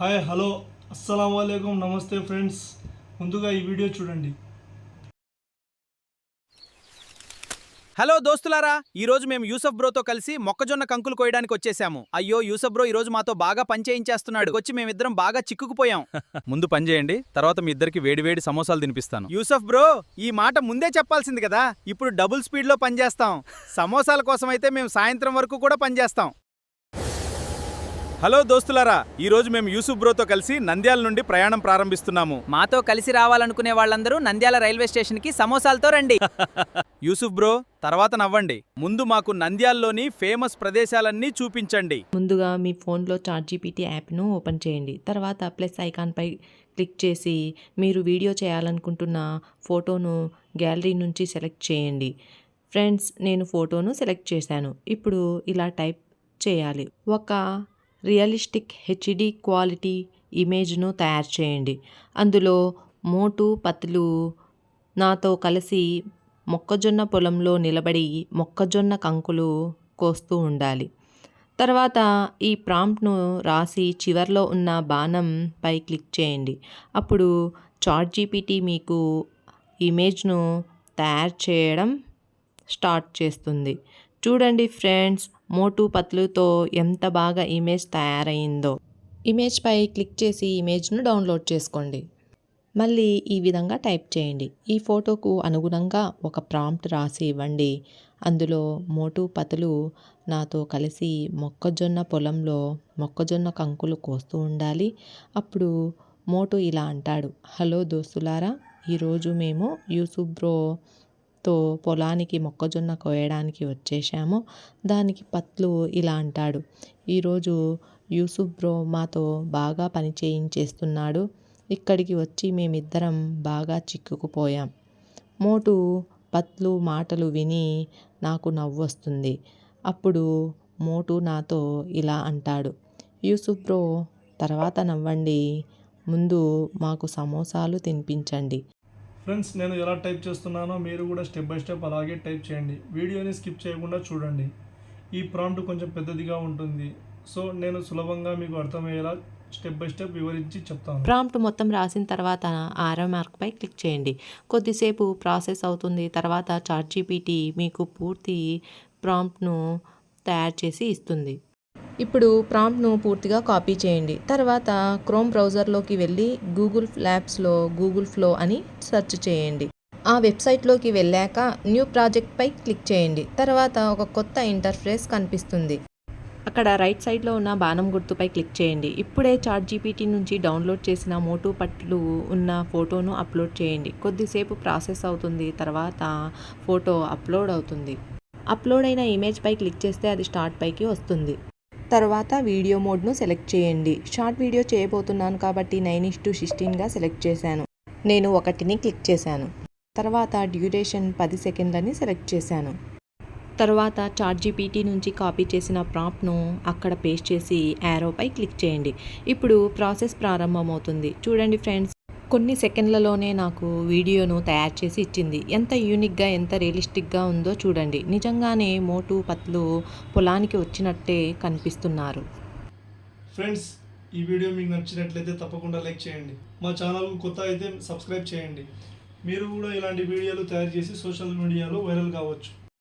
Hi hello అస్సలం వాలేకుమ్ నమస్తే friends. ముందుగా ఈ వీడియో చూడండి. హలో దోస్తులారా, ఈ రోజు మేము యూసఫ్ బ్రోతో కలిసి మొక్కజొన్న కంకులు కోయడానికి వచ్చేసాము. అయ్యో యూసఫ్ బ్రో ఈ రోజు మాతో బాగా పని చేయించేస్తున్నాడు. వచ్చి మేమిద్దరం బాగా చిక్కుకుపోయాం. ముందు పని చేయండి, తర్వాత మీ ఇద్దరికి వేడివేడి సమోసాలు తినిపిస్తాను. యూసఫ్ బ్రో, ఈ మాట ముందే చెప్పాల్సింది కదా. ఇప్పుడు డబుల్ స్పీడ్ లో పనిచేస్తాం. సమోసాల కోసం అయితే మేము సాయంత్రం వరకు కూడా పనిచేస్తాం. హలో దోస్తులారా, ఈ రోజు మేము యూసుఫ్ బ్రోతో కలిసి నంద్యాల నుండి ప్రయాణం ప్రారంభిస్తున్నాము. మాతో కలిసి రావాలనుకునే వాళ్ళందరూ నంద్యాల రైల్వే స్టేషన్ కి సమోసాలతో రండి. యూసుఫ్ బ్రో, తర్వాత నవ్వండి. ముందు మాకు నంద్యాలలోని ఫేమస్ ప్రదేశాలన్నీ చూపించండి. ముందుగా మీ ఫోన్లో చాట్‌జీపీటీ యాప్ను ఓపెన్ చేయండి. తర్వాత ప్లస్ ఐకాన్పై క్లిక్ చేసి మీరు వీడియో చేయాలనుకుంటున్న ఫోటోను గ్యాలరీ నుంచి సెలెక్ట్ చేయండి. ఫ్రెండ్స్, నేను ఫోటోను సెలెక్ట్ చేశాను. ఇప్పుడు ఇలా టైప్ చేయాలి. ఒక రియలిస్టిక్ హెచ్‌డి క్వాలిటీ ఇమేజ్ను తయారు చేయండి. అందులో మోటు పత్లు నాతో కలిసి మొక్కజొన్న పొలంలో నిలబడి మొక్కజొన్న కంకులు కోస్తూ ఉండాలి. తర్వాత ఈ ప్రాంప్ట్ను రాసి చివర్లో ఉన్న బాణంపై క్లిక్ చేయండి. అప్పుడు చాట్‌జీపీటీ మీకు ఇమేజ్ను తయారు చేయడం స్టార్ట్ చేస్తుంది. చూడండి ఫ్రెండ్స్, మోటు పత్లుతో ఎంత బాగా ఇమేజ్ తయారైందో. ఇమేజ్పై క్లిక్ చేసి ఇమేజ్ను డౌన్లోడ్ చేసుకోండి. మళ్ళీ ఈ విధంగా టైప్ చేయండి. ఈ ఫోటోకు అనుగుణంగా ఒక ప్రాంప్ట్ రాసి ఇవ్వండి. అందులో మోటు పత్లు నాతో కలిసి మొక్కజొన్న పొలంలో మొక్కజొన్న కంకులు కోస్తూ ఉండాలి. అప్పుడు మోటు ఇలా అంటాడు, హలో దోస్తులారా, ఈరోజు మేము యూసుఫ్ బ్రోతో పొలానికి మొక్కజొన్న కోయడానికి వచ్చేసాము. దానికి పత్లు ఇలా అంటాడు, ఈరోజు యూసుఫ్ బ్రో మాతో బాగా పని చేయించేస్తున్నాడు. ఇక్కడికి వచ్చి మేమిద్దరం బాగా చిక్కుకుపోయాం. మోటు పత్లు మాటలు విని నాకు నవ్వొస్తుంది. అప్పుడు మోటు నాతో ఇలా అంటాడు, యూసుఫ్ బ్రో, తర్వాత నవ్వండి, ముందు మాకు సమోసాలు తినిపించండి. ఫ్రెండ్స్, నేను ఎలా టైప్ చేస్తున్నానో మీరు కూడా స్టెప్ బై స్టెప్ అలాగే టైప్ చేయండి. వీడియోని స్కిప్ చేయకుండా చూడండి. ఈ ప్రాంప్ట్ కొంచెం పెద్దదిగా ఉంటుంది, సో నేను సులభంగా మీకు అర్థమయ్యేలా స్టెప్ బై స్టెప్ వివరించి చెప్తాను. ప్రాంప్ట్ మొత్తం రాసిన తర్వాత ఆరో మార్క్పై క్లిక్ చేయండి. కొద్దిసేపు ప్రాసెస్ అవుతుంది. తర్వాత చాట్‌జీపీటీ మీకు పూర్తి ప్రాంప్ట్ను తయారు చేసి ఇస్తుంది. ఇప్పుడు ప్రాంప్ట్ను పూర్తిగా కాపీ చేయండి. తర్వాత క్రోమ్ బ్రౌజర్లోకి వెళ్ళి గూగుల్ ల్యాబ్స్లో గూగుల్ ఫ్లో అని సెర్చ్ చేయండి. ఆ వెబ్సైట్లోకి వెళ్ళాక న్యూ ప్రాజెక్ట్పై క్లిక్ చేయండి. తర్వాత ఒక కొత్త ఇంటర్ఫేస్ కనిపిస్తుంది. అక్కడ రైట్ సైడ్లో ఉన్న బాణం గుర్తుపై క్లిక్ చేయండి. ఇప్పుడే చాట్‌జీపీటీ నుంచి డౌన్లోడ్ చేసిన మోటు పట్లు ఉన్న ఫోటోను అప్లోడ్ చేయండి. కొద్దిసేపు ప్రాసెస్ అవుతుంది. తర్వాత ఫోటో అప్లోడ్ అవుతుంది. అప్లోడ్ అయిన ఇమేజ్పై క్లిక్ చేస్తే అది స్టార్ట్ పైకి వస్తుంది. తర్వాత వీడియో మోడ్ను సెలెక్ట్ చేయండి. షార్ట్ వీడియో చేయబోతున్నాను కాబట్టి 9:16గా సెలెక్ట్ చేశాను. నేను 1ని క్లిక్ చేశాను. తర్వాత డ్యూరేషన్ 10 సెకండ్లని సెలెక్ట్ చేశాను. తర్వాత చాట్‌జీపీటీ నుంచి కాపీ చేసిన ప్రాంప్ట్ను అక్కడ పేస్ట్ చేసి యారోపై క్లిక్ చేయండి. ఇప్పుడు ప్రాసెస్ ప్రారంభమవుతుంది. చూడండి ఫ్రెండ్స్, కొన్ని సెకండ్లలోనే నాకు వీడియోను తయారు చేసి ఇచ్చింది. ఎంత యూనిక్గా, ఎంత రియలిస్టిక్గా ఉందో చూడండి. నిజంగానే మోటు పత్లు పొలానికి వచ్చినట్టే కనిపిస్తున్నారు. ఫ్రెండ్స్, ఈ వీడియో మీకు నచ్చినట్లయితే తప్పకుండా లైక్ చేయండి. మా ఛానల్కు కొత్త అయితే సబ్స్క్రైబ్ చేయండి. మీరు కూడా ఇలాంటి వీడియోలు తయారు చేసి సోషల్ మీడియాలో వైరల్ కావచ్చు.